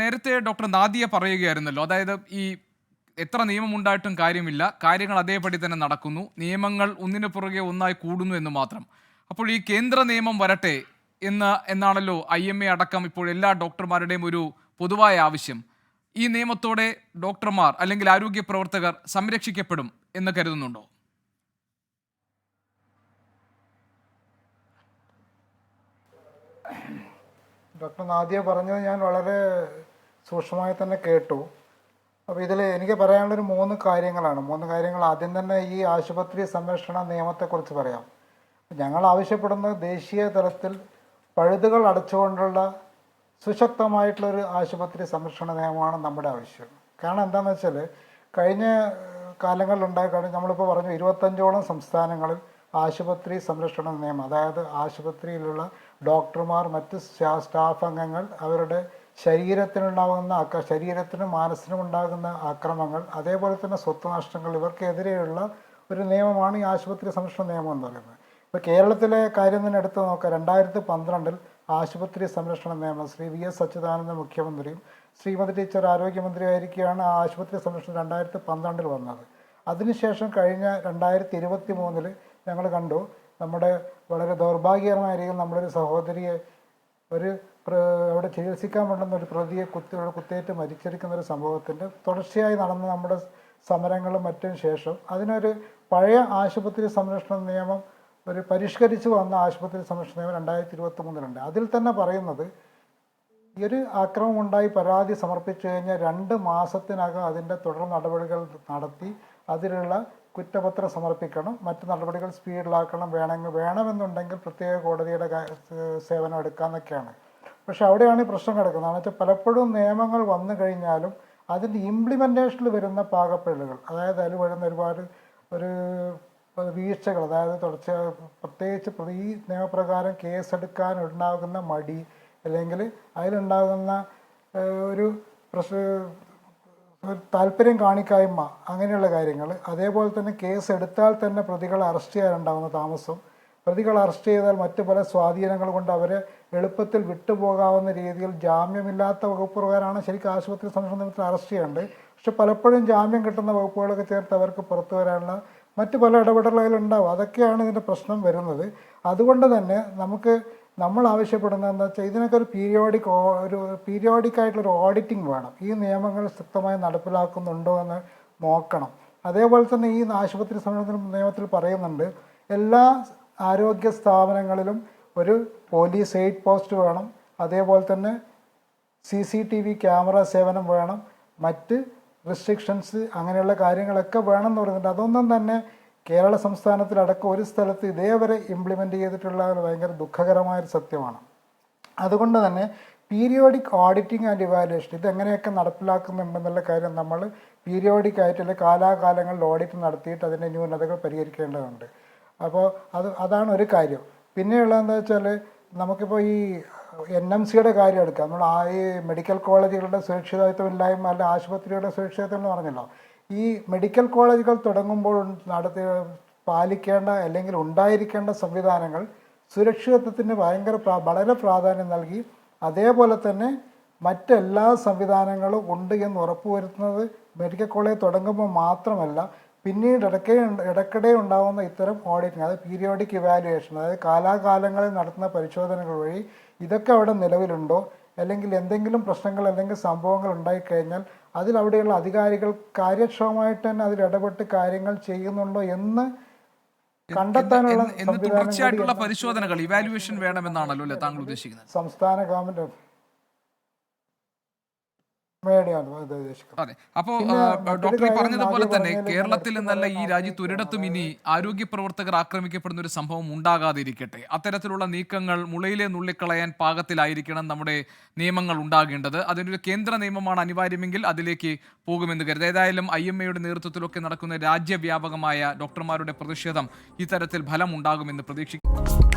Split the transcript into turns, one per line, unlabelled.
നേരത്തെ ഡോക്ടർ നാദിയ പറയുകയായിരുന്നല്ലോ, അതായത് ഈ എത്ര നിയമമുണ്ടായിട്ടും കാര്യമില്ല, കാര്യങ്ങൾ അതേപടി തന്നെ നടക്കുന്നു, നിയമങ്ങൾ ഒന്നിനു പുറകെ ഒന്നായി കൂടുന്നു എന്ന് മാത്രം. അപ്പോൾ ഈ കേന്ദ്ര നിയമം വരട്ടെ എന്നാണല്ലോ IMA അടക്കം ഇപ്പോൾ എല്ലാ ഡോക്ടർമാരുടെയും ഒരു പൊതുവായ ആവശ്യം. ഈ നിയമത്തോടെ ഡോക്ടർമാർ അല്ലെങ്കിൽ ആരോഗ്യ പ്രവർത്തകർ സംരക്ഷിക്കപ്പെടും എന്ന് കരുതുന്നുണ്ടോ?
ഡോക്ടർ നാദിയ പറഞ്ഞത് ഞാൻ വളരെ സൂക്ഷ്മമായി തന്നെ കേട്ടു. അപ്പോൾ ഇതിൽ എനിക്ക് പറയാനുള്ളൊരു മൂന്ന് കാര്യങ്ങൾ. ആദ്യം തന്നെ ഈ ആശുപത്രി സംരക്ഷണ നിയമത്തെക്കുറിച്ച് പറയാം. ഞങ്ങൾ ആവശ്യപ്പെടുന്നത് ദേശീയ തലത്തിൽ പഴുതുകൾ അടച്ചുകൊണ്ടുള്ള സുശക്തമായിട്ടുള്ളൊരു ആശുപത്രി സംരക്ഷണ നിയമമാണ് നമ്മുടെ ആവശ്യം. കാരണം എന്താണെന്ന് വെച്ചാൽ കഴിഞ്ഞ കാലങ്ങളിലുണ്ടായി നമ്മളിപ്പോൾ പറഞ്ഞു 25ഓളം സംസ്ഥാനങ്ങളിൽ ആശുപത്രി സംരക്ഷണ നിയമം, അതായത് ആശുപത്രിയിലുള്ള ഡോക്ടർമാർ, മറ്റ് സ്റ്റാഫ് അംഗങ്ങൾ, അവരുടെ ശരീരത്തിനും മനസ്സിനും ഉണ്ടാകുന്ന ആക്രമങ്ങൾ, അതേപോലെ തന്നെ സ്വത്ത് നഷ്ടങ്ങൾ, ഇവർക്കെതിരെയുള്ള ഒരു നിയമമാണ് ഈ ആശുപത്രി സംരക്ഷണ നിയമം എന്ന് പറയുന്നത്. ഇപ്പോൾ കേരളത്തിലെ കാര്യം തന്നെ എടുത്ത് നോക്കാം. 2012 ആശുപത്രി സംരക്ഷണ നിയമം ശ്രീ VS അച്യുതാനന്ദൻ മുഖ്യമന്ത്രിയും ശ്രീമതി ടീച്ചർ ആരോഗ്യമന്ത്രിയായിരിക്കുകയാണ് ആ ആശുപത്രി സംരക്ഷണം 2012 വന്നത്. അതിനുശേഷം കഴിഞ്ഞ 2023 ഞങ്ങൾ കണ്ടു, നമ്മുടെ വളരെ ദൗർഭാഗ്യകരമായ രീതിയിൽ നമ്മളൊരു സഹോദരിയെ അവിടെ ചികിത്സിക്കാൻ വേണ്ടുന്ന ഒരു പ്രതിയെ കുത്തേറ്റ് മരിച്ചിരിക്കുന്ന ഒരു സംഭവത്തിൻ്റെ തുടർച്ചയായി നടന്ന നമ്മുടെ സമരങ്ങളും മറ്റും ശേഷം അതിനൊരു പഴയ ആശുപത്രി സംരക്ഷണ നിയമം, ഒരു പരിഷ്കരിച്ച് വന്ന ആശുപത്രി സംരക്ഷണ നിയമം 2023 അതിൽ തന്നെ പറയുന്നത് ഈ ഒരു ആക്രമണം ഉണ്ടായി പരാതി സമർപ്പിച്ചു കഴിഞ്ഞാൽ 2 മാസത്തിനകം അതിൻ്റെ തുടർ നടപടികൾ നടത്തി അതിലുള്ള കുറ്റപത്രം സമർപ്പിക്കണം, മറ്റു നടപടികൾ സ്പീഡിലാക്കണം, വേണമെന്നുണ്ടെങ്കിൽ പ്രത്യേക കോടതിയുടെ സേവനം എടുക്കാമെന്നൊക്കെയാണ്. പക്ഷെ അവിടെയാണ് ഈ പ്രശ്നം കിടക്കുന്നത്. എന്ന് വെച്ചാൽ പലപ്പോഴും നിയമങ്ങൾ വന്നു കഴിഞ്ഞാലും അതിൻ്റെ ഇംപ്ലിമെൻറ്റേഷനിൽ വരുന്ന പാകപ്പിഴകൾ, അതായത് അതിൽ വരുന്ന ഒരുപാട് വീഴ്ചകൾ, അതായത് പ്രത്യേകിച്ച് ഈ നിയമപ്രകാരം കേസെടുക്കാൻ ഉണ്ടാകുന്ന മടി, അല്ലെങ്കിൽ അതിലുണ്ടാകുന്ന ഒരു താല്പര്യം കാണിക്കായ്മ, അങ്ങനെയുള്ള കാര്യങ്ങൾ. അതേപോലെ തന്നെ കേസ് എടുത്താൽ തന്നെ പ്രതികളെ അറസ്റ്റ് ചെയ്യാനുണ്ടാകുന്ന താമസം, പ്രതികൾ അറസ്റ്റ് ചെയ്താൽ മറ്റു പല സ്വാധീനങ്ങൾ കൊണ്ട് അവരെ എളുപ്പത്തിൽ വിട്ടുപോകാവുന്ന രീതിയിൽ ജാമ്യമില്ലാത്ത വകുപ്പ് പ്രകാരമാണ് ശരിക്കും ആശുപത്രി സംരക്ഷണ നിയമത്തിൽ അറസ്റ്റ് ചെയ്യേണ്ടത്. പക്ഷെ പലപ്പോഴും ജാമ്യം കിട്ടുന്ന വകുപ്പുകളൊക്കെ ചേർത്ത് അവർക്ക് പുറത്തു വരാനുള്ള മറ്റു പല ഇടപെടലുകളുണ്ടാവും. അതൊക്കെയാണ് ഇതിൻ്റെ പ്രശ്നം വരുന്നത്. അതുകൊണ്ട് തന്നെ നമ്മൾ ആവശ്യപ്പെടുന്നത് എന്താ വെച്ചാൽ ഇതിനൊക്കെ ഒരു പീരിയോഡിക്കായിട്ടുള്ളൊരു ഓഡിറ്റിംഗ് വേണം. ഈ നിയമങ്ങൾ ശക്തമായി നടപ്പിലാക്കുന്നുണ്ടോ എന്ന് നോക്കണം. അതേപോലെ തന്നെ ഈ ആശുപത്രി സംരക്ഷണ നിയമത്തിൽ പറയുന്നുണ്ട് എല്ലാ ആരോഗ്യ സ്ഥാപനങ്ങളിലും ഒരു പോലീസ് എയ്ഡ് പോസ്റ്റ് വേണം, അതേപോലെ തന്നെ CCTV ക്യാമറ സേവനം വേണം, മറ്റ് റെസ്ട്രിക്ഷൻസ് അങ്ങനെയുള്ള കാര്യങ്ങളൊക്കെ വേണമെന്ന് പറയുന്നുണ്ട്. അതൊന്നും തന്നെ കേരള സംസ്ഥാനത്തിലടക്കം ഒരു സ്ഥലത്ത് ഇതേവരെ ഇംപ്ലിമെൻ്റ് ചെയ്തിട്ടുള്ള ഭയങ്കര ദുഃഖകരമായൊരു സത്യമാണ്. അതുകൊണ്ട് തന്നെ പീരിയോഡിക് ഓഡിറ്റിംഗ് ആൻഡ് ഇവാലുവേഷൻ ഇതെങ്ങനെയൊക്കെ നടപ്പിലാക്കുന്നുണ്ടെന്നുള്ള കാര്യം നമ്മൾ പീരിയോഡിക്കായിട്ട് കാലാകാലങ്ങളിൽ ഓഡിറ്റ് നടത്തിയിട്ട് അതിൻ്റെ ന്യൂനതകൾ പരിഹരിക്കേണ്ടതുണ്ട്. അപ്പോൾ അതാണ് ഒരു കാര്യം. പിന്നെയുള്ളതെന്താ വെച്ചാൽ നമുക്കിപ്പോൾ ഈ NMCയുടെ കാര്യം എടുക്കാം. നമ്മൾ ഈ മെഡിക്കൽ കോളേജുകളുടെ സുരക്ഷിതത്വമില്ലായ്മ അല്ല ആശുപത്രിയുടെ സുരക്ഷിതത്വം എന്ന് പറഞ്ഞല്ലോ. ഈ മെഡിക്കൽ കോളേജുകൾ തുടങ്ങുമ്പോൾ പാലിക്കേണ്ട അല്ലെങ്കിൽ ഉണ്ടായിരിക്കേണ്ട സംവിധാനങ്ങൾ സുരക്ഷിതത്വത്തിന് വളരെ പ്രാധാന്യം നൽകി അതേപോലെ തന്നെ മറ്റെല്ലാ സംവിധാനങ്ങളും ഉണ്ട് എന്ന് ഉറപ്പുവരുത്തുന്നത് മെഡിക്കൽ കോളേജ് തുടങ്ങുമ്പോൾ മാത്രമല്ല, പിന്നീട് ഇടയ്ക്കിടെ ഉണ്ടാകുന്ന ഇത്തരം ഓഡിറ്റിങ്, അതായത് പീരിയോഡിക് ഇവാലുവേഷൻ, അതായത് കാലാകാലങ്ങളിൽ നടത്തുന്ന പരിശോധനകൾ വഴി ഇതൊക്കെ അവിടെ നിലവിലുണ്ടോ, അല്ലെങ്കിൽ എന്തെങ്കിലും പ്രശ്നങ്ങൾ അല്ലെങ്കിൽ സംഭവങ്ങൾ ഉണ്ടായിക്കഴിഞ്ഞാൽ അവിടെയുള്ള അധികാരികൾ കാര്യക്ഷമമായിട്ട് തന്നെ അതിൽ ഇടപെട്ട് കാര്യങ്ങൾ ചെയ്യുന്നുണ്ടോ എന്ന് കണ്ടെത്താനുള്ള
തുടർച്ചയായിട്ടുള്ള പരിശോധനകൾ, ഇവാലുവേഷൻ വേണമെന്നാണല്ലോ അല്ലേ താങ്കൾ ഉദ്ദേശിക്കുന്നത്?
സംസ്ഥാന ഗവൺമെന്റ്
അതെ. അപ്പോൾ ഡോക്ടർ പറഞ്ഞതുപോലെ തന്നെ കേരളത്തിൽ നിന്നല്ല ഈ രാജ്യത്ത് ഒരിടത്തും ഇനി ആരോഗ്യ പ്രവർത്തകർ ആക്രമിക്കപ്പെടുന്ന ഒരു സംഭവം ഉണ്ടാകാതിരിക്കട്ടെ. അത്തരത്തിലുള്ള നീക്കങ്ങൾ മുളയിലെ നുള്ളിക്കളയാൻ പാകത്തിലായിരിക്കണം നമ്മുടെ നിയമങ്ങൾ ഉണ്ടാകേണ്ടത്. അതിനൊരു കേന്ദ്ര നിയമമാണ് അനിവാര്യമെങ്കിൽ അതിലേക്ക് പോകുമെന്ന് കരുതുക. ഏതായാലും IMAയുടെ നേതൃത്വത്തിലൊക്കെ നടക്കുന്ന രാജ്യവ്യാപകമായ ഡോക്ടർമാരുടെ പ്രതിഷേധം ഇത്തരത്തിൽ ഫലം ഉണ്ടാകുമെന്ന് പ്രതീക്ഷിക്കുന്നു.